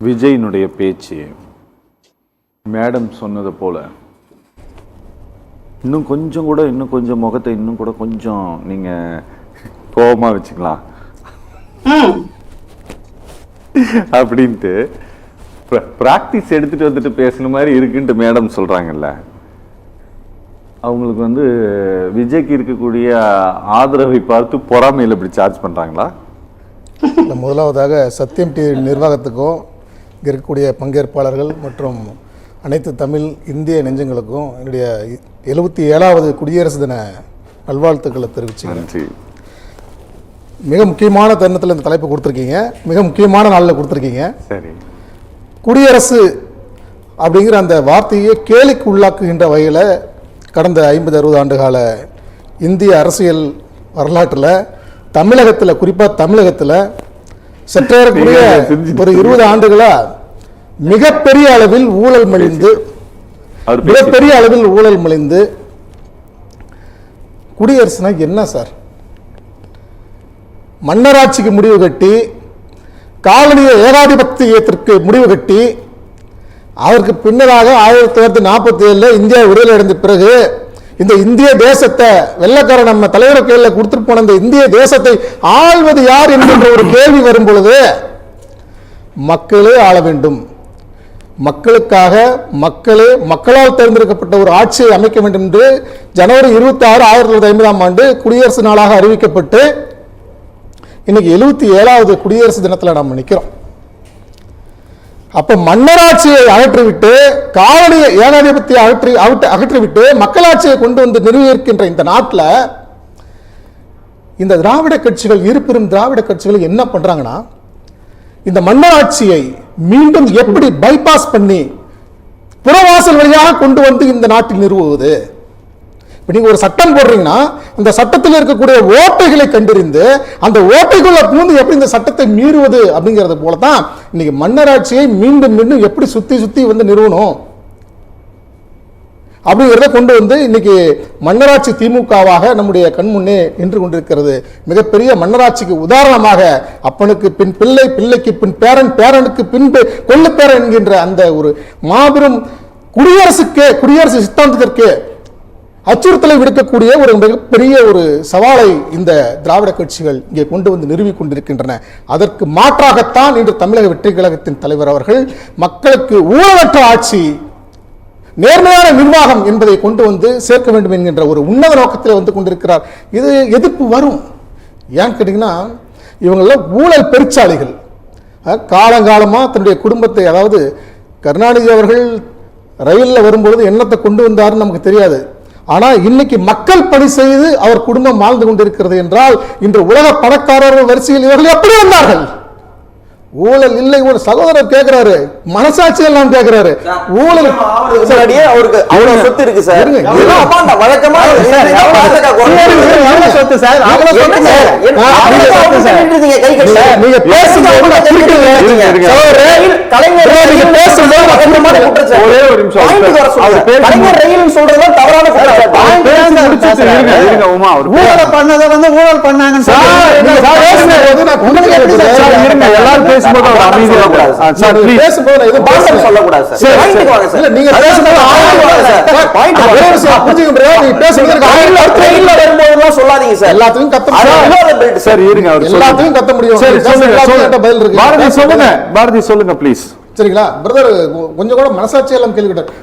விஜயினுடைய பேச்சு மேடம் சொன்னது போல இன்னும் கொஞ்சம் முகத்தை இன்னும் கூட கொஞ்சம் நீங்க கோபமா வச்சுக்கலாம் அப்படின்ட்டு பிராக்டிஸ் எடுத்துட்டு வந்துட்டு பேசுன மாதிரி இருக்குன்ட்டு மேடம் சொல்றாங்கல்ல. அவங்களுக்கு விஜய்க்கு இருக்கக்கூடிய ஆதரவை பார்த்து பொறாமையில் இப்படி சார்ஜ் பண்றாங்களா? முதலாவதாக சத்தியம் டிவி நிர்வாகத்துக்கும் இருக்கக்கூடிய பங்கேற்பாளர்கள் மற்றும் அனைத்து தமிழ் இந்திய நெஞ்சங்களுக்கும் என்னுடைய 77வது குடியரசு தின நல்வாழ்த்துக்களை தெரிவிச்சுக்கிறேன். மிக முக்கியமான தருணத்தில் இந்த தலைப்பு கொடுத்துருக்கீங்க, மிக முக்கியமான நாளில் கொடுத்துருக்கீங்க. சரி, குடியரசு அப்படிங்கிற அந்த வார்த்தையை கேலிக்கு உள்ளாக்குகின்ற வகையில் கடந்த 50-60 ஆண்டுகால இந்திய அரசியல் வரலாற்றில் தமிழகத்தில், குறிப்பாக தமிழகத்தில் சற்றேறக்கூடிய ஒரு 20 ஆண்டுகளா மிகப்பெரிய அளவில் ஊழல் மலிந்து குடியரசுனா என்ன சார்? மன்னராட்சிக்கு முடிவு கட்டி, காலனிய ஏகாதிபத்தியத்திற்கு முடிவு கட்டி, அதற்கு பின்னராக 1947 இந்தியா விடுதலை அடைந்த பிறகு இந்த இந்திய தேசத்தை வெள்ளக்காரன் நம்ம தலைவர் கையில் கொடுத்துட்டு போன இந்த இந்திய தேசத்தை ஆள்வது யார் என்கின்ற ஒரு கேள்வி வரும் பொழுது மக்களே ஆள வேண்டும், மக்களுக்காக மக்களால் தேர்ந்தெடுக்கப்பட்ட ஒரு ஆட்சியை அமைக்க வேண்டும் என்று ஜனவரி 26, 1950ஆம் ஆண்டு குடியரசு நாளாக அறிவிக்கப்பட்டு இன்னைக்கு 77வது குடியரசு தினத்தில் நாம் நிற்கிறோம். அப்ப மன்னராட்சியை அகற்றிவிட்டு, காலனிய ஏகாதிபத்தியை அகற்றிவிட்டு மக்களாட்சியை கொண்டு வந்து நிறுவியிருக்கின்ற இந்த நாட்டில் இந்த திராவிட கட்சிகள், இருபெரும் திராவிட கட்சிகள் என்ன பண்றாங்கன்னா, இந்த மன்னராட்சியை மீண்டும் எப்படி பைபாஸ் பண்ணி புறவாசல் வழியாக கொண்டு வந்து இந்த நாட்டில் நிறுவுவது. இப்போ நீங்கள் ஒரு சட்டம் போடுறீங்கன்னா அந்த சட்டத்தில் இருக்கக்கூடிய ஓட்டைகளை கண்டறிந்து அந்த ஓட்டைக்குள்ள பூந்து எப்படி இந்த சட்டத்தை மீறுவது அப்படிங்கிறது போல தான் இன்னைக்கு மன்னராட்சியை மீண்டும் மீண்டும் எப்படி சுத்தி நிறுவனம் அப்படிங்கிறத கொண்டு வந்து இன்னைக்கு மன்னராட்சி திமுகவாக நம்முடைய கண்முன்னே நின்று கொண்டிருக்கிறது. மிகப்பெரிய மன்னராட்சிக்கு உதாரணமாக அப்பனுக்கு பின் பிள்ளை, பிள்ளைக்கு பின் பேரன், பேரனுக்கு பின்பு கொள்ளு பேரன் என்கின்ற அந்த ஒரு மாபெரும் குடியரசு சித்தாந்தத்திற்கு அச்சுறுத்தலை விடுக்கக்கூடிய ஒரு மிகப்பெரிய ஒரு சவாலை இந்த திராவிட கட்சிகள் இங்கே கொண்டு வந்து நிறுவி கொண்டிருக்கின்றன. அதற்கு மாற்றாகத்தான் இன்று தமிழக வெற்றி கழகத்தின் தலைவர் அவர்கள் மக்களுக்கு ஊழலற்ற ஆட்சி, நேர்மையான நிர்வாகம் என்பதை கொண்டு வந்து சேர்க்க வேண்டும் என்கின்ற ஒரு உன்னத நோக்கத்தில் வந்து கொண்டிருக்கிறார். இது எதிர்ப்பு வரும். ஏன்னு கேட்டீங்கன்னா, இவங்கெல்லாம் ஊழல் பெருச்சாளிகள். காலங்காலமாக தன்னுடைய குடும்பத்தை, அதாவது கருணாநிதி அவர்கள் ரயிலில் வரும்பொழுது என்னத்தை கொண்டு வந்தாருன்னு நமக்கு தெரியாது. ஆனால் இன்னைக்கு மக்கள் பணி செய்து அவர் குடும்பம் வாழ்ந்து கொண்டிருக்கிறது என்றால் இன்று உலக பணக்காரர்கள் வரிசையில் இவர்கள் எப்படி வந்தார்கள்? ஊழல் இல்லை. ஒரு சகோதரர் கேட்கிறாரு, மனசாட்சி எல்லாம் கேட்கிறாரு. ஊழல் அவருக்கு அவ்வளவு சொத்து இருக்கு சார். பாரதி சொல்லுங்க பிளீஸ். சரிங்களா பிரதர், கொஞ்சம் கூட மனசாட்சி எல்லாம் கேள்வி கேட்டார்.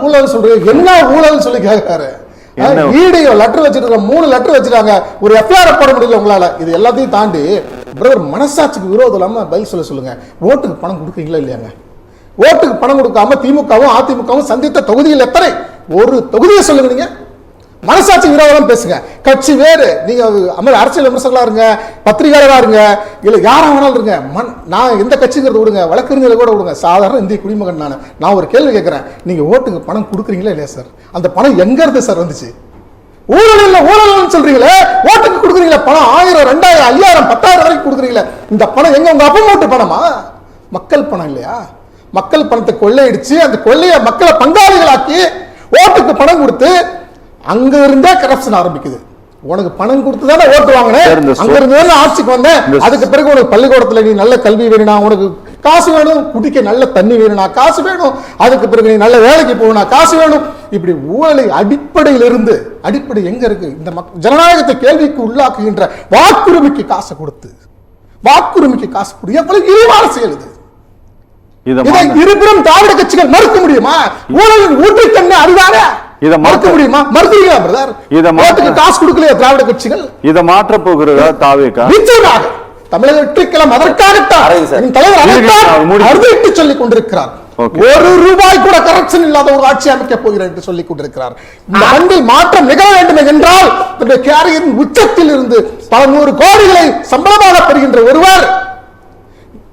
ஊழல் சொல்றீங்க, என்ன ஊழல் சொல்லி கேட்கிறாரு. வீடியோ லெட்டர் வச்சிருக்க, 3 லெட்டர் வச்சிருக்காங்க, ஒரு எஃப்ஐஆர் போட முடியல உங்களால. இது எல்லாத்தையும் தாண்டி பிரதர் மனசாட்சிக்கு விரோதம் இல்லாம பதில் சொல்லுங்க. ஓட்டுக்கு பணம் கொடுக்குறீங்களா இல்லையாங்க? ஓட்டுக்கு பணம் கொடுக்காம திமுகவும் அதிமுகவும் சந்தித்த தொகுதிகள் எத்தனை? ஒரு தொகுதியை சொல்லுங்க. நீங்க மனசாட்சி விரோதம் பேசுங்க. கட்சி வேறு, நீங்க அரசியல் விமர்சகர்களா இருங்க, பத்திரிகையாளராக இருங்க, இல்ல யாரா வேணாலும் இருங்க. நான் எந்த கட்சிங்கிறத விடுங்க, வழக்கறிஞர்களை கூட விடுங்க, சாதாரண இந்திய குடிமகன் நான் ஒரு கேள்வி கேட்கிறேன். நீங்க ஓட்டுக்கு பணம் கொடுக்குறீங்களா இல்லையா சார்? அந்த பணம் எங்க இருந்து சார் வந்துச்சு? ஊழல் சொல்றீங்களே, ஓட்டுக்கு கொடுக்குறீங்களா பணம்? 1000, 2000, 5000, 10000 வரைக்கும் கொடுக்குறீங்களா? இந்த பணம் எங்க? உங்க அப்பா ஓட்டு பணமா? மக்கள் பணம் இல்லையா? மக்கள் பணத்தை கொள்ளையடிச்சு அந்த கொள்ளைய மக்களை பங்காளிகளாக்கி ஓட்டுக்கு பணம் கொடுத்து அங்க இருந்தே கரப்ஷன் ஆரம்பிக்குது. உனக்கு பணம் கொடுத்து தானே ஓட்டு வாங்கினேன், அங்க இருந்து ஆட்சிக்கு வந்தேன், அதுக்கு பிறகு உனக்கு பள்ளிக்கூடத்துல நீ நல்ல கல்வி வேணும்னா, உனக்கு காசு வேணும், குடிக்க நல்ல தண்ணி வேணும்னா காசு வேணும், அதுக்கு பிறகு நீ நல்ல வேலைக்கு போகணும் காசு வேணும். இப்படி ஊழலை அடிப்படையிலிருந்து, அடிப்படை எங்க இருக்கு? இந்த ஜனநாயகத்தை கேள்விக்கு உள்ளாக்குகின்ற வாக்குரிமைக்கு காசு கொடுத்து, வாக்குரிமைக்கு காசு கொடுத்து எவ்வளவு இழிவான செயல் இது. இதை இருபுறம் திராவிட கட்சிகள் மறுக்க முடியுமா? ஊழலின் ஊற்றித்தன்மை அதுதானே. இதை மறுக்க முடியுமா? மறுக்கிறீங்களா பிரதர்? இதை காசு கொடுக்கலையா திராவிட கட்சிகள்? இதை மாற்ற போகிறதா தாவேகா? நிச்சயமாக தமிழக வெற்றிக்கலம் அதற்காகத்தான் தலைவர் அறுதிட்டு சொல்லிக் கொண்டிருக்கிறார். ஒரு ரூபாய் கூட கரப்ஷன் இல்லாத ஒரு ஆட்சி அமைக்க போகிறார் என்று சொல்லிக் கொண்டிருக்கிறார். இந்த மண்ணில் மாற்றம் நிகழ வேண்டும் என்றால் கேரியரின் உச்சத்தில் இருந்து பல நூறு கோடிகளை சம்பளமாக பெறுகின்ற ஒருவர்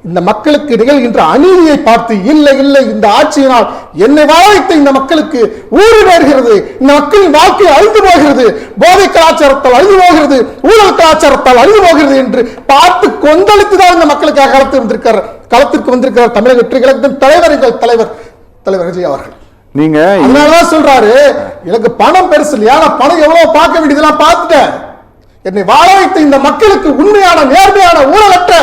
இந்த மக்களுக்கு நிகழ்கின்ற அநீதியை பார்த்து இல்லை இல்லை இந்த ஆட்சியினால் என்னை வாழைத்து இந்த மக்களுக்கு ஊறு நேர்கிறது, இந்த மக்களின் வாழ்க்கை அழிந்து போகிறது, போதை கலாச்சாரத்தால் அழிந்து போகிறது, ஊழல் கலாச்சாரத்தால் அழிந்து போகிறது என்று பார்த்து கொந்தளித்துதான் இந்த மக்களுக்காக களத்திற்கு வந்திருக்கிறார் தமிழக வெற்றி கழகத்தின் தலைவர், எங்கள் தலைவர் விஜய் அவர்கள். நீங்க அதனாலதான் சொல்றாரு, எனக்கு பணம் பெருசு இல்லையா, நான் பணம் எவ்வளவு பார்க்க வேண்டியதெல்லாம் பார்த்துட்டேன், என்னை வாழ வைத்த இந்த மக்களுக்கு உண்மையான நேர்மையான ஊழலற்ற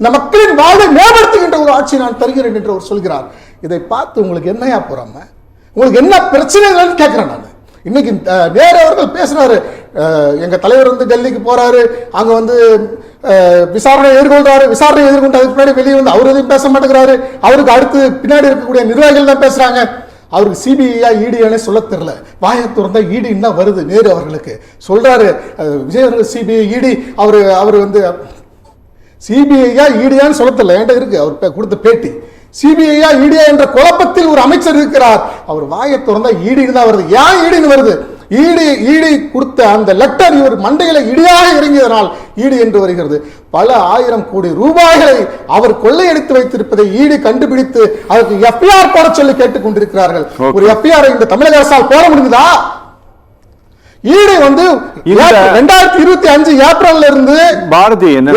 இந்த மக்களின் வாழ்வை மேம்படுத்துகின்ற ஒரு ஆட்சி நான் தருகிறேன் என்று அவர் சொல்கிறார். இதை பார்த்து உங்களுக்கு என்னையா போறாம, உங்களுக்கு என்ன பிரச்சனைகள்னு கேட்கிறேன் நான். இன்னைக்கு நேரு அவர்கள் பேசினாரு, எங்க தலைவர் வந்து டெல்லிக்கு போறாரு, அங்க வந்து விசாரணை எதிர்கொள்றாரு, விசாரணை எதிர்கொண்டு அதுக்கு பின்னாடி வெளியே வந்து அவர் எதையும் பேச மாட்டேங்கிறாரு, அவருக்கு அடுத்து பின்னாடி இருக்கக்கூடிய நிர்வாகிகள் தான் பேசுறாங்க, அவருக்கு சிபிஐ இடியானே சொல்ல தெரியல, வாயை திறந்தா இடின்னு தான் வருது. நேரு அவர்களுக்கு சொல்றாரு, விஜய் அவர்கள் சிபிஐ இடி, அவர் வந்து சிபிஐயா இடியான்னு சொல்ல தெரியல, என்கிட்ட இருக்கு அவர் கொடுத்த பேட்டி. சிபிஐயா இடியா என்ற குழப்பத்தில் ஒரு அமைச்சர் இருக்கிறார், அவர் வாயை திறந்தா ஈடின்னு தான் வருது. ஏன் ஈடின்னு வருது? ஈடி கொடுத்த அந்த லெட்டர் இவர் மண்டையில இடியாக இறங்கியதனால் ஈடி என்று வருகிறது. பல ஆயிரம் கோடி ரூபாய்களை அவர் கொள்ளையடித்து வைத்திருப்பதை ஈடி கண்டுபிடித்து அதற்கு எஃப்ஐஆர் போட சொல்லி கேட்டுக் கொண்டிருக்கிறார்கள். ஒரு எஃப்ஐஆர் இந்த தமிழக அரசால் போட முடியுதா? ஈடி வந்து 2025 ஏப்ரல்ல இருந்து பாரதி என்ன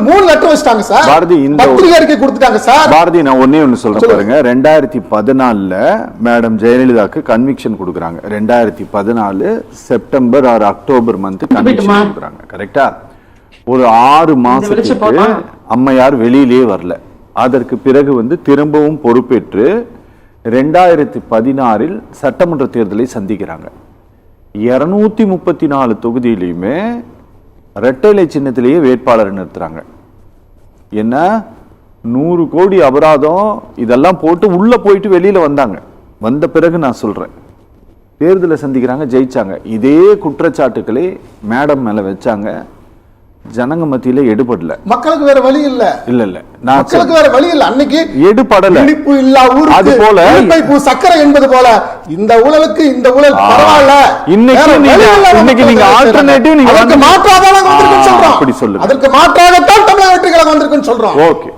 3 லெட்டர் வச்சிட்டாங்க சார். பாரதி இந்த பத்திரிகை அறிக்கை கொடுத்துட்டாங்க சார். பாரதி நான் ஒண்ணு சொல்றேன் பாருங்க, 2014ல மேடம் ஜெயலலிதாக்கு கன்விக்ஷன் கொடுக்குறாங்க. 2014 September R October month conviction கொடுக்குறாங்க. கரெக்டா? ஒரு 6 மாசத்துக்கு அம்மையார் வெளியிலே வரல. அதற்கு பிறகு வந்து திரும்பவும் பொறுப்பேற்று 2016 சட்டமன்ற தேர்தலை சந்திக்கிறாங்க. 234 தொகுதியிலையுமே இரட்டை சின்னத்திலேயே வேட்பாளர் நிறுத்துறாங்க. என்ன 100 கோடி அபராதம் இதெல்லாம் போட்டு உள்ள போயிட்டு வெளியில வந்தாங்க. வந்த பிறகு நான் சொல்றேன், தேர்தலை சந்திக்கிறாங்க, ஜெயிச்சாங்க. இதே குற்றச்சாட்டுக்களை மேடம் மேல வச்சாங்க. ஜனங்க மத்தியில எடுபடல. மக்களுக்கு வேற வழி இல்ல. இல்ல மக்களுக்கு வேற வழி இல்ல. அன்னைக்கு எடுபடல. இனிப்பு இல்ல ஊருக்கு அது போல இனிப்பு சக்கரை என்பது போல இந்த ஊழலுக்கு இந்த ஊழல் பரவாயில்ல. இன்னைக்கு நீங்க ஆல்டர்னேட்டிவ் நீங்க மாற்றாதான் வந்திருக்குன்னு சொல்றோம். அப்படி சொல்லுங்க. அதற்கு மாற்றாகத்தான் தமிழக வெற்றி கழகம் வந்திருக்குன்னு சொல்றோம். ஓகே.